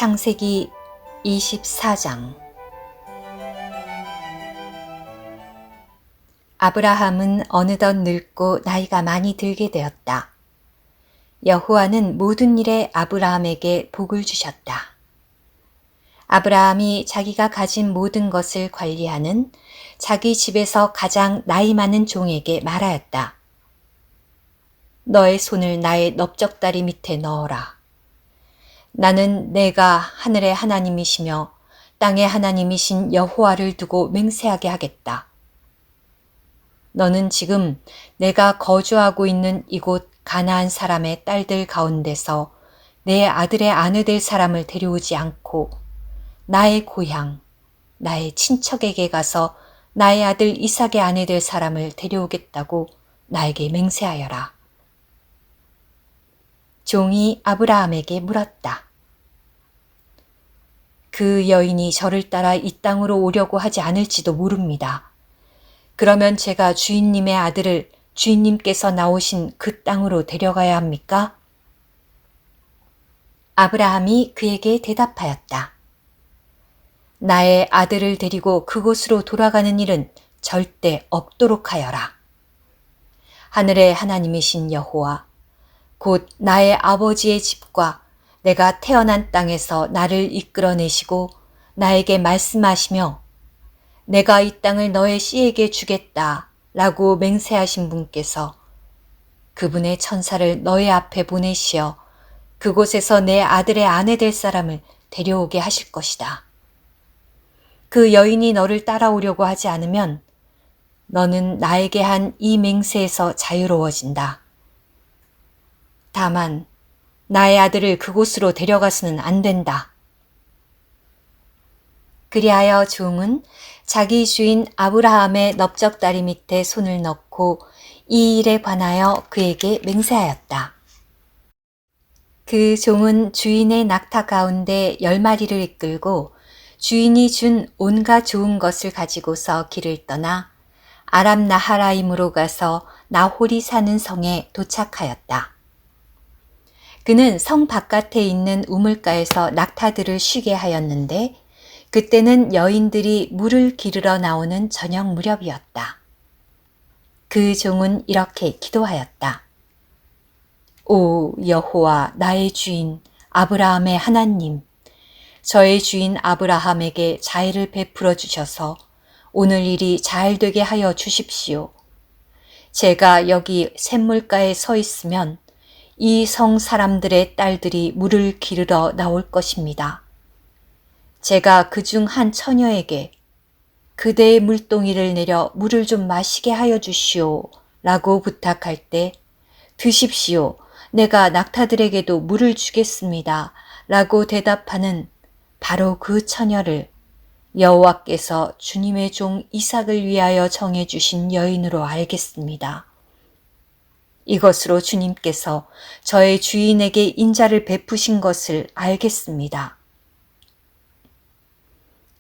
창세기 24장. 아브라함은 어느덧 늙고 나이가 많이 들게 되었다. 여호와는 모든 일에 아브라함에게 복을 주셨다. 아브라함이 자기가 가진 모든 것을 관리하는 자기 집에서 가장 나이 많은 종에게 말하였다. 너의 손을 나의 넓적다리 밑에 넣어라. 나는 내가 하늘의 하나님이시며 땅의 하나님이신 여호와를 두고 맹세하게 하겠다. 너는 지금 내가 거주하고 있는 이곳 가나안 사람의 딸들 가운데서 내 아들의 아내 될 사람을 데려오지 않고 나의 고향, 나의 친척에게 가서 나의 아들 이삭의 아내 될 사람을 데려오겠다고 나에게 맹세하여라. 종이 아브라함에게 물었다. 그 여인이 저를 따라 이 땅으로 오려고 하지 않을지도 모릅니다. 그러면 제가 주인님의 아들을 주인님께서 나오신 그 땅으로 데려가야 합니까? 아브라함이 그에게 대답하였다. 나의 아들을 데리고 그곳으로 돌아가는 일은 절대 없도록 하여라. 하늘의 하나님이신 여호와, 곧 나의 아버지의 집과 내가 태어난 땅에서 나를 이끌어내시고 나에게 말씀하시며 내가 이 땅을 너의 씨에게 주겠다 라고 맹세하신 분께서 그분의 천사를 너의 앞에 보내시어 그곳에서 내 아들의 아내 될 사람을 데려오게 하실 것이다. 그 여인이 너를 따라오려고 하지 않으면 너는 나에게 한 이 맹세에서 자유로워진다. 다만 나의 아들을 그곳으로 데려가서는 안 된다. 그리하여 종은 자기 주인 아브라함의 넓적다리 밑에 손을 넣고 이 일에 관하여 그에게 맹세하였다. 그 종은 주인의 낙타 가운데 10마리를 이끌고 주인이 준 온갖 좋은 것을 가지고서 길을 떠나 아람 나하라임으로 가서 나홀이 사는 성에 도착하였다. 그는 성 바깥에 있는 우물가에서 낙타들을 쉬게 하였는데 그때는 여인들이 물을 기르러 나오는 저녁 무렵이었다. 그 종은 이렇게 기도하였다. 오 여호와 나의 주인 아브라함의 하나님, 저의 주인 아브라함에게 자애를 베풀어 주셔서 오늘 일이 잘 되게 하여 주십시오. 제가 여기 샘물가에 서 있으면 이 성 사람들의 딸들이 물을 기르러 나올 것입니다. 제가 그중 한 처녀에게 그대의 물동이를 내려 물을 좀 마시게 하여 주시오 라고 부탁할 때 드십시오. 내가 낙타들에게도 물을 주겠습니다 라고 대답하는 바로 그 처녀를 여호와께서 주님의 종 이삭을 위하여 정해 주신 여인으로 알겠습니다. 이것으로 주님께서 저의 주인에게 인자를 베푸신 것을 알겠습니다.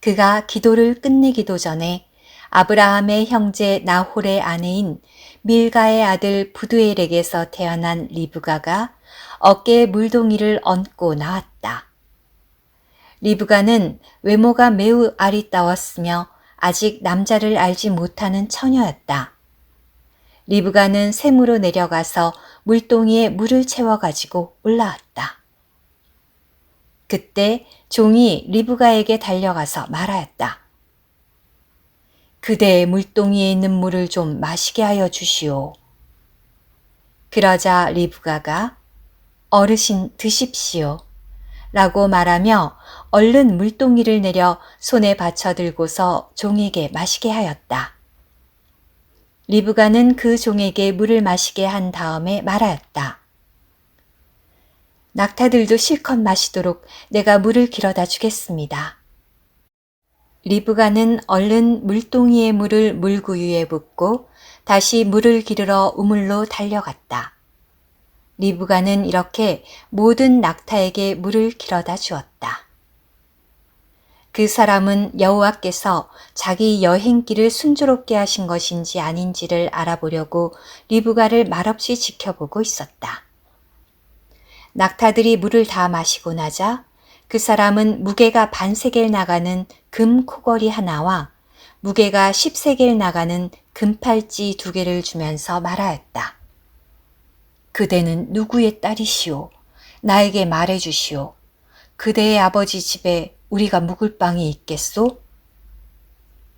그가 기도를 끝내기도 전에 아브라함의 형제 나홀의 아내인 밀가의 아들 부두엘에게서 태어난 리브가가 어깨에 물동이를 얹고 나왔다. 리브가는 외모가 매우 아리따웠으며 아직 남자를 알지 못하는 처녀였다. 리브가는 샘으로 내려가서 물동이에 물을 채워가지고 올라왔다. 그때 종이 리브가에게 달려가서 말하였다. 그대의 물동이에 있는 물을 좀 마시게 하여 주시오. 그러자 리브가가 어르신 드십시오 라고 말하며 얼른 물동이를 내려 손에 받쳐 들고서 종에게 마시게 하였다. 리브가는 그 종에게 물을 마시게 한 다음에 말하였다. 낙타들도 실컷 마시도록 내가 물을 길어다 주겠습니다. 리브가는 얼른 물동이의 물을 물구유에 붓고 다시 물을 기르러 우물로 달려갔다. 리브가는 이렇게 모든 낙타에게 물을 길어다 주었다. 그 사람은 여호와께서 자기 여행길을 순조롭게 하신 것인지 아닌지를 알아보려고 리브가를 말없이 지켜보고 있었다. 낙타들이 물을 다 마시고 나자 그 사람은 무게가 반세겔 나가는 금 코걸이 하나와 무게가 10세겔 나가는 금팔찌 2개를 주면서 말하였다. 그대는 누구의 딸이시오? 나에게 말해 주시오. 그대의 아버지 집에 우리가 묵을 방이 있겠소?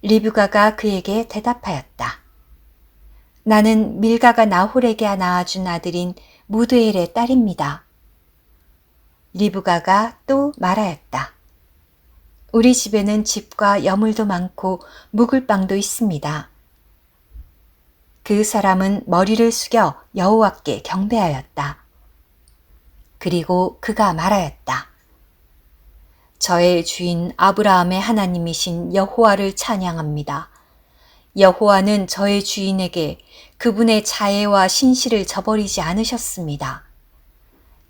리브가가 그에게 대답하였다. 나는 밀가가 나홀에게 낳아준 아들인 무드엘의 딸입니다. 리브가가 또 말하였다. 우리 집에는 집과 여물도 많고 묵을 방도 있습니다. 그 사람은 머리를 숙여 여호와께 경배하였다. 그리고 그가 말하였다. 저의 주인 아브라함의 하나님이신 여호와를 찬양합니다. 여호와는 저의 주인에게 그분의 자애와 신실을 저버리지 않으셨습니다.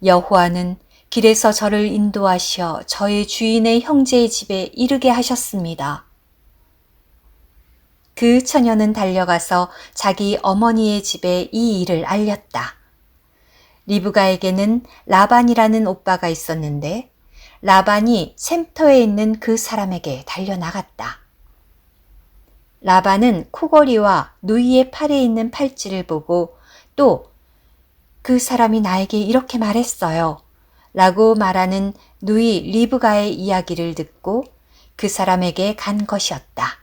여호와는 길에서 저를 인도하시어 저의 주인의 형제의 집에 이르게 하셨습니다. 그 처녀는 달려가서 자기 어머니의 집에 이 일을 알렸다. 리브가에게는 라반이라는 오빠가 있었는데 라반이 샘터에 있는 그 사람에게 달려나갔다. 라반은 코걸이와 누이의 팔에 있는 팔찌를 보고 또 그 사람이 나에게 이렇게 말했어요. 라고 말하는 누이 리브가의 이야기를 듣고 그 사람에게 간 것이었다.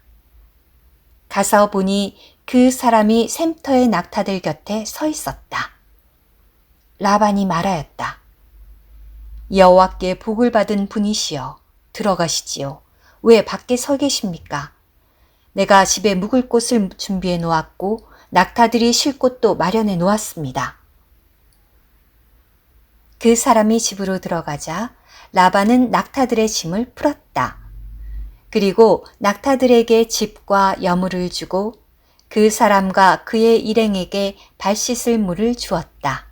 가서 보니 그 사람이 샘터의 낙타들 곁에 서 있었다. 라반이 말하였다. 여호와께 복을 받은 분이시여 들어가시지요. 왜 밖에 서 계십니까? 내가 집에 묵을 곳을 준비해 놓았고 낙타들이 쉴 곳도 마련해 놓았습니다. 그 사람이 집으로 들어가자 라반은 낙타들의 짐을 풀었다. 그리고 낙타들에게 집과 여물을 주고 그 사람과 그의 일행에게 발 씻을 물을 주었다.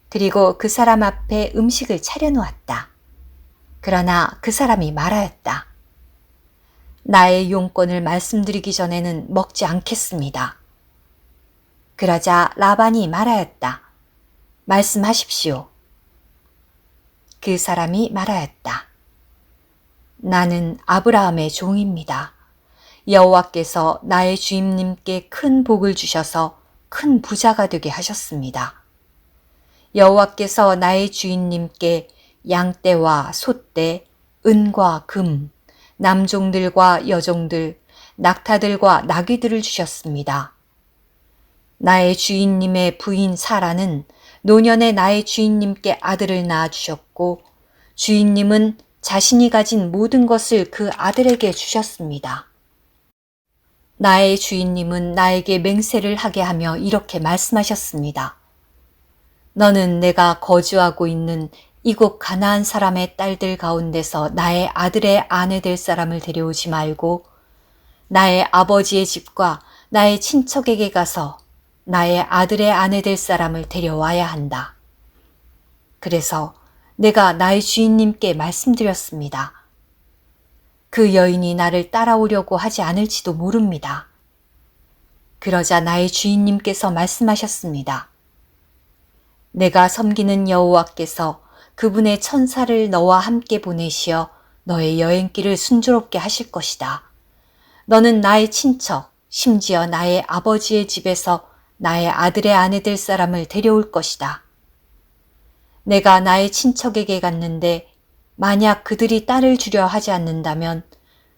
그리고 그 사람 앞에 음식을 차려놓았다. 그러나 그 사람이 말하였다. 나의 용건을 말씀드리기 전에는 먹지 않겠습니다. 그러자 라반이 말하였다. 말씀하십시오. 그 사람이 말하였다. 나는 아브라함의 종입니다. 여호와께서 나의 주임님께 큰 복을 주셔서 큰 부자가 되게 하셨습니다. 여호와께서 나의 주인님께 양떼와 소떼, 은과 금, 남종들과 여종들, 낙타들과 나귀들을 주셨습니다. 나의 주인님의 부인 사라는 노년에 나의 주인님께 아들을 낳아주셨고 주인님은 자신이 가진 모든 것을 그 아들에게 주셨습니다. 나의 주인님은 나에게 맹세를 하게 하며 이렇게 말씀하셨습니다. 너는 내가 거주하고 있는 이곳 가나안 사람의 딸들 가운데서 나의 아들의 아내 될 사람을 데려오지 말고 나의 아버지의 집과 나의 친척에게 가서 나의 아들의 아내 될 사람을 데려와야 한다. 그래서 내가 나의 주인님께 말씀드렸습니다. 그 여인이 나를 따라오려고 하지 않을지도 모릅니다. 그러자 나의 주인님께서 말씀하셨습니다. 내가 섬기는 여호와께서 그분의 천사를 너와 함께 보내시어 너의 여행길을 순조롭게 하실 것이다. 너는 나의 친척, 심지어 나의 아버지의 집에서 나의 아들의 아내 될 사람을 데려올 것이다. 내가 나의 친척에게 갔는데 만약 그들이 딸을 주려 하지 않는다면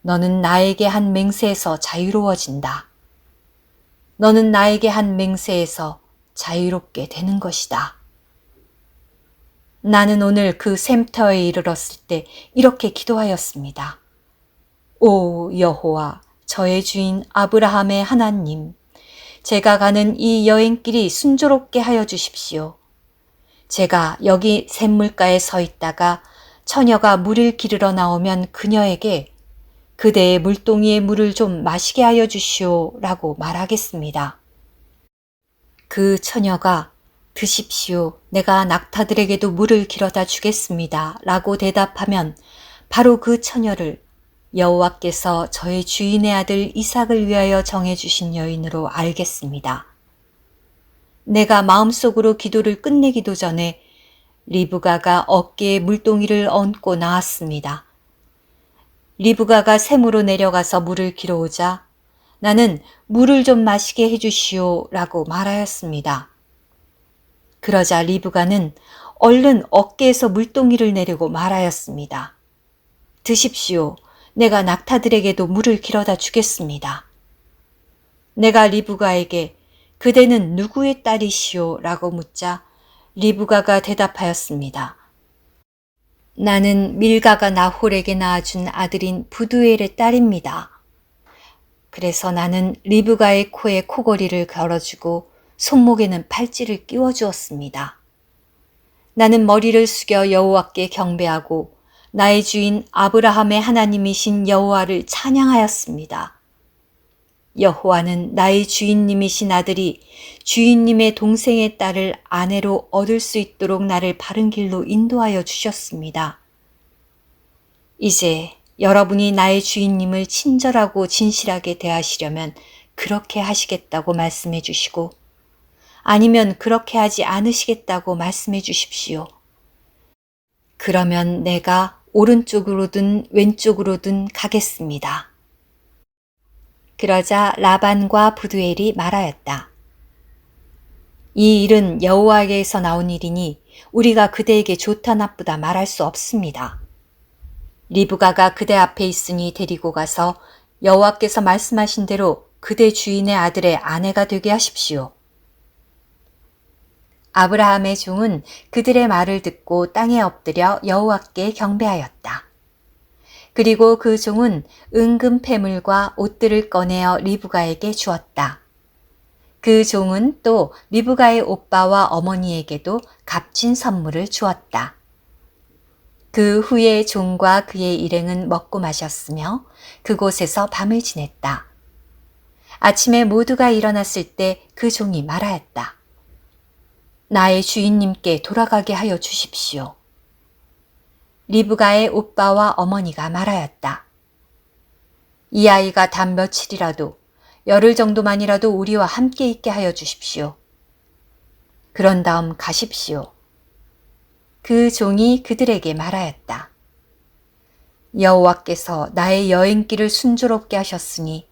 너는 나에게 한 맹세에서 자유로워진다. 너는 나에게 한 맹세에서 자유롭게 되는 것이다. 나는 오늘 그 샘터에 이르렀을 때 이렇게 기도하였습니다. 오 여호와, 저의 주인 아브라함의 하나님, 제가 가는 이 여행길이 순조롭게 하여 주십시오. 제가 여기 샘물가에 서 있다가 처녀가 물을 기르러 나오면 그녀에게 그대의 물동이의 물을 좀 마시게 하여 주시오 라고 말하겠습니다. 그 처녀가 드십시오. 내가 낙타들에게도 물을 길어다 주겠습니다. 라고 대답하면 바로 그 처녀를 여호와께서 저의 주인의 아들 이삭을 위하여 정해주신 여인으로 알겠습니다. 내가 마음속으로 기도를 끝내기도 전에 리브가가 어깨에 물동이를 얹고 나왔습니다. 리브가가 샘으로 내려가서 물을 길어오자 나는 물을 좀 마시게 해주시오 라고 말하였습니다. 그러자 리브가는 얼른 어깨에서 물동이를 내리고 말하였습니다. 드십시오. 내가 낙타들에게도 물을 길어다 주겠습니다. 내가 리브가에게 그대는 누구의 딸이시오? 라고 묻자 리브가가 대답하였습니다. 나는 밀가가 나홀에게 낳아준 아들인 부두엘의 딸입니다. 그래서 나는 리브가의 코에 코걸이를 걸어주고 손목에는 팔찌를 끼워주었습니다. 나는 머리를 숙여 여호와께 경배하고 나의 주인 아브라함의 하나님이신 여호와를 찬양하였습니다. 여호와는 나의 주인님이신 아들이 주인님의 동생의 딸을 아내로 얻을 수 있도록 나를 바른 길로 인도하여 주셨습니다. 이제 여러분이 나의 주인님을 친절하고 진실하게 대하시려면 그렇게 하시겠다고 말씀해 주시고 아니면 그렇게 하지 않으시겠다고 말씀해 주십시오. 그러면 내가 오른쪽으로든 왼쪽으로든 가겠습니다. 그러자 라반과 부두엘이 말하였다. 이 일은 여호와에게서 나온 일이니 우리가 그대에게 좋다 나쁘다 말할 수 없습니다. 리브가가 그대 앞에 있으니 데리고 가서 여호와께서 말씀하신 대로 그대 주인의 아들의 아내가 되게 하십시오. 아브라함의 종은 그들의 말을 듣고 땅에 엎드려 여호와께 경배하였다. 그리고 그 종은 은금 패물과 옷들을 꺼내어 리브가에게 주었다. 그 종은 또 리브가의 오빠와 어머니에게도 값진 선물을 주었다. 그 후에 종과 그의 일행은 먹고 마셨으며 그곳에서 밤을 지냈다. 아침에 모두가 일어났을 때 그 종이 말하였다. 나의 주인님께 돌아가게 하여 주십시오. 리브가의 오빠와 어머니가 말하였다. 이 아이가 단 며칠이라도 열흘 정도만이라도 우리와 함께 있게 하여 주십시오. 그런 다음 가십시오. 그 종이 그들에게 말하였다. 여호와께서 나의 여행길을 순조롭게 하셨으니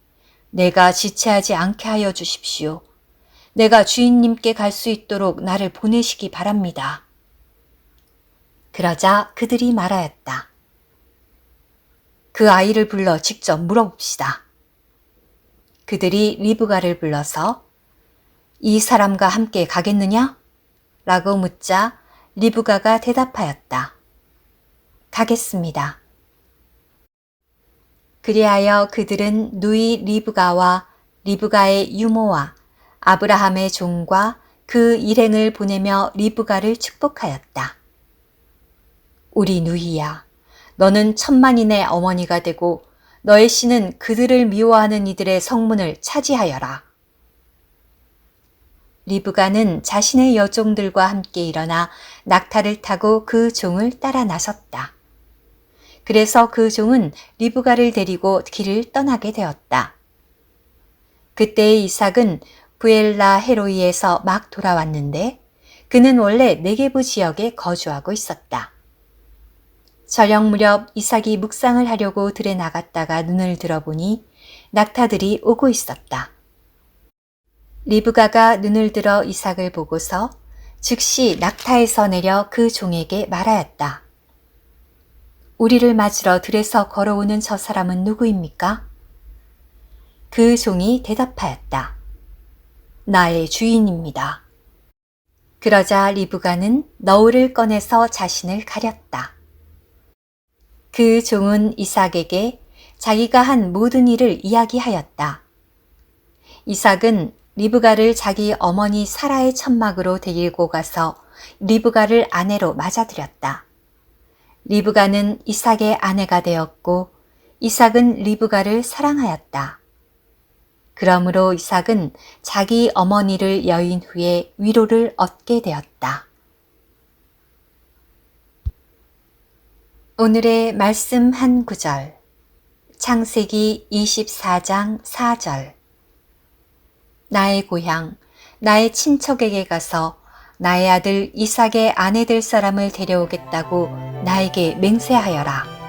내가 지체하지 않게 하여 주십시오. 내가 주인님께 갈 수 있도록 나를 보내시기 바랍니다. 그러자 그들이 말하였다. 그 아이를 불러 직접 물어봅시다. 그들이 리브가를 불러서 이 사람과 함께 가겠느냐? 라고 묻자 리브가가 대답하였다. 가겠습니다. 그리하여 그들은 누이 리브가와 리브가의 유모와 아브라함의 종과 그 일행을 보내며 리브가를 축복하였다. 우리 누이야, 너는 천만인의 어머니가 되고 너의 씨는 그들을 미워하는 이들의 성문을 차지하여라. 리브가는 자신의 여종들과 함께 일어나 낙타를 타고 그 종을 따라 나섰다. 그래서 그 종은 리브가를 데리고 길을 떠나게 되었다. 그때 이삭은 부엘라 헤로이에서 막 돌아왔는데 그는 원래 네게부 지역에 거주하고 있었다. 저녁 무렵 이삭이 묵상을 하려고 들에 나갔다가 눈을 들어보니 낙타들이 오고 있었다. 리브가가 눈을 들어 이삭을 보고서 즉시 낙타에서 내려 그 종에게 말하였다. 우리를 맞으러 들에서 걸어오는 저 사람은 누구입니까? 그 종이 대답하였다. 나의 주인입니다. 그러자 리브가는 너울을 꺼내서 자신을 가렸다. 그 종은 이삭에게 자기가 한 모든 일을 이야기하였다. 이삭은 리브가를 자기 어머니 사라의 천막으로 데리고 가서 리브가를 아내로 맞아들였다. 리브가는 이삭의 아내가 되었고 이삭은 리브가를 사랑하였다. 그러므로 이삭은 자기 어머니를 여인 후에 위로를 얻게 되었다. 오늘의 말씀 한 구절, 창세기 24장 4절. 나의 고향, 나의 친척에게 가서 나의 아들 이삭의 아내 될 사람을 데려오겠다고 나에게 맹세하여라.